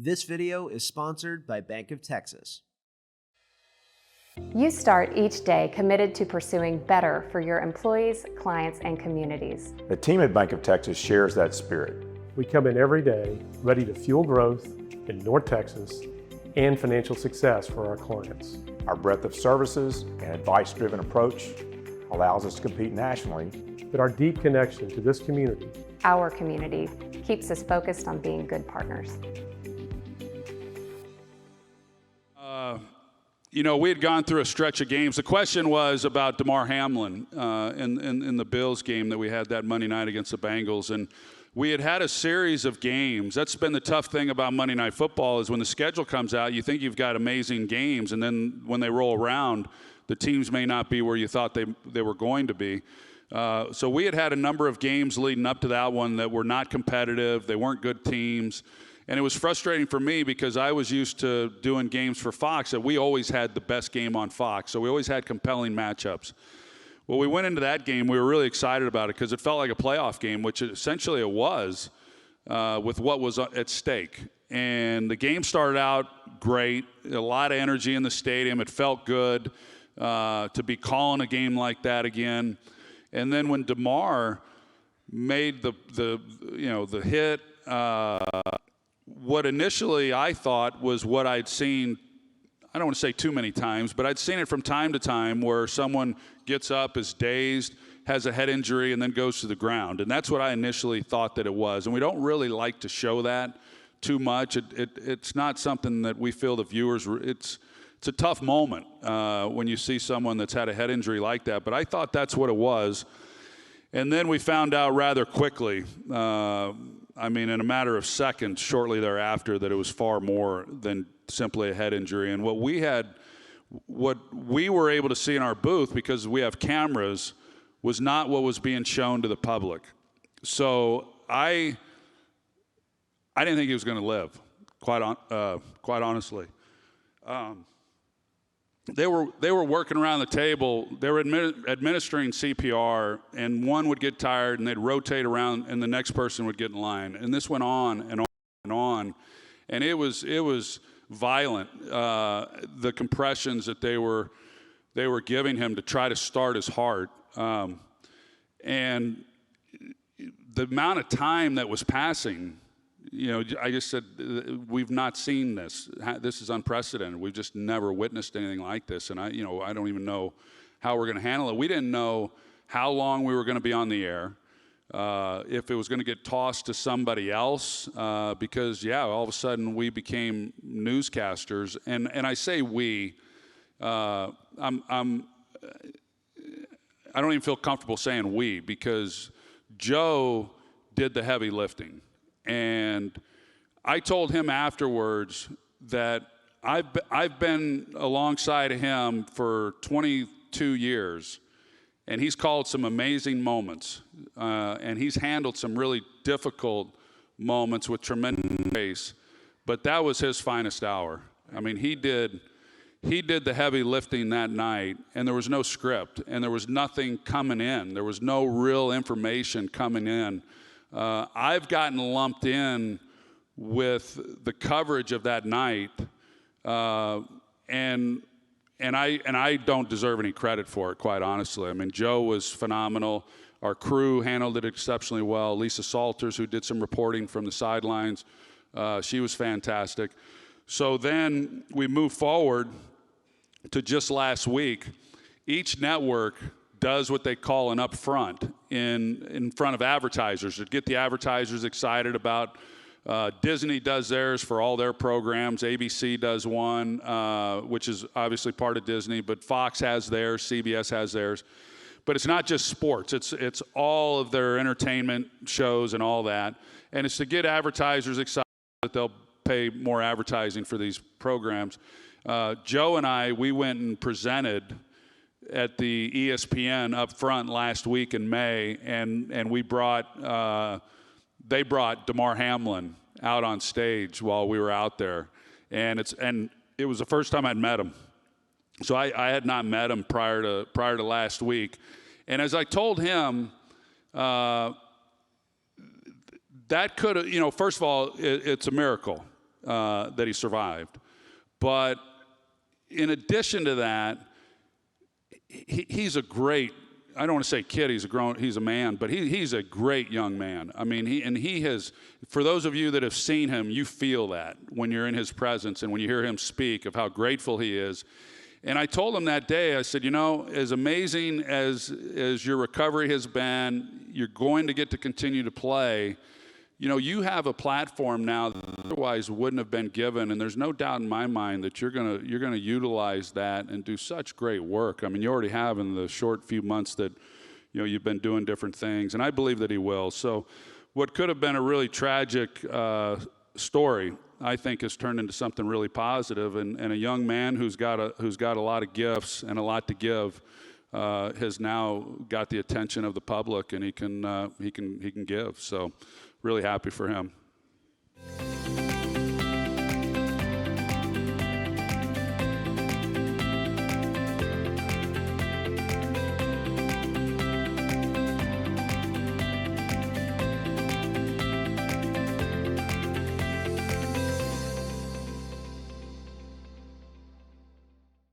This video is sponsored by Bank of Texas. You start each day committed to pursuing better for your employees, clients, and communities. The team at Bank of Texas shares that spirit. We come in every day ready to fuel growth in North Texas and financial success for our clients. Our breadth of services and advice-driven approach allows us to compete nationally. But our deep connection to this community, Our community, keeps us focused on being good partners. We had gone through a stretch of games. The question was about Damar Hamlin in the Bills game that we had that Monday night against the Bengals. And we had a series of games. That's been the tough thing about Monday Night Football is when the schedule comes out, you think you've got amazing games. And then when they roll around, the teams may not be where you thought they were going to be. So we had a number of games leading up to that one that were not competitive. They weren't good teams. And it was frustrating for me because I was used to doing games for Fox that we always had the best game on Fox. So we always had compelling matchups. Well, we went into that game. We were really excited about it because it felt like a playoff game, which essentially it was with what was at stake. And the game started out great, a lot of energy in the stadium. It felt good to be calling a game like that again. And then when Damar made the hit, what initially I thought was what I'd seen, I don't want to say too many times, but I'd seen it from time to time where someone gets up, is dazed, has a head injury, and then goes to the ground. And that's what I initially thought that it was. And we don't really like to show that too much. It's not something that we feel the viewers, it's a tough moment when you see someone that's had a head injury like that. But I thought that's what it was. And then we found out rather quickly, in a matter of seconds shortly thereafter, that it was far more than simply a head injury. And what we were able to see in our booth, because we have cameras, was not what was being shown to the public. So I didn't think he was going to live, quite honestly. They were working around the table. They were administering CPR, and one would get tired, and they'd rotate around, and the next person would get in line. And this went on and on and on, and it was violent. The compressions that they were giving him to try to start his heart, and the amount of time that was passing. I just said, we've not seen this. This is unprecedented. We've just never witnessed anything like this. And I don't even know how we're going to handle it. We didn't know how long we were going to be on the air, if it was going to get tossed to somebody else, because, all of a sudden we became newscasters. And I say we, I don't even feel comfortable saying we, because Joe did the heavy lifting. And I told him afterwards that I've been alongside of him for 22 years, and he's called some amazing moments, and he's handled some really difficult moments with tremendous grace. But that was his finest hour. He did the heavy lifting that night, and there was no script, and there was nothing coming in. There was no real information coming in. I've gotten lumped in with the coverage of that night, and I don't deserve any credit for it, quite honestly. Joe was phenomenal. Our crew handled it exceptionally well. Lisa Salters, who did some reporting from the sidelines, she was fantastic. So then we move forward to just last week. Each network does what they call an upfront in front of advertisers to get the advertisers excited about. Disney does theirs for all their programs. ABC does one, which is obviously part of Disney, but Fox has theirs, CBS has theirs. But it's not just sports. It's all of their entertainment shows and all that. And it's to get advertisers excited that they'll pay more advertising for these programs. Joe and we went and presented at the ESPN up front last week in May, and they brought Damar Hamlin out on stage while we were out there, and it was the first time I'd met him. So I had not met him prior to last week, and as I told him, that could have, first of all, it's a miracle. that he survived. But in addition to that, he's a great, I don't want to say kid, he's a man, but he's a great young man. I mean, he has, for those of you that have seen him, you feel that when you're in his presence and when you hear him speak of how grateful he is. And I told him that day, I said, you know, as amazing as your recovery has been, you're going to get to continue to play. You know, you have a platform now that otherwise wouldn't have been given, and there's no doubt in my mind that you're gonna utilize that and do such great work. I mean, you already have in the short few months that, you know, you've been doing different things, and I believe that he will. So what could have been a really tragic story, I think, has turned into something really positive, and a young man who's got a lot of gifts and a lot to give has now got the attention of the public, and he can give. So really happy for him.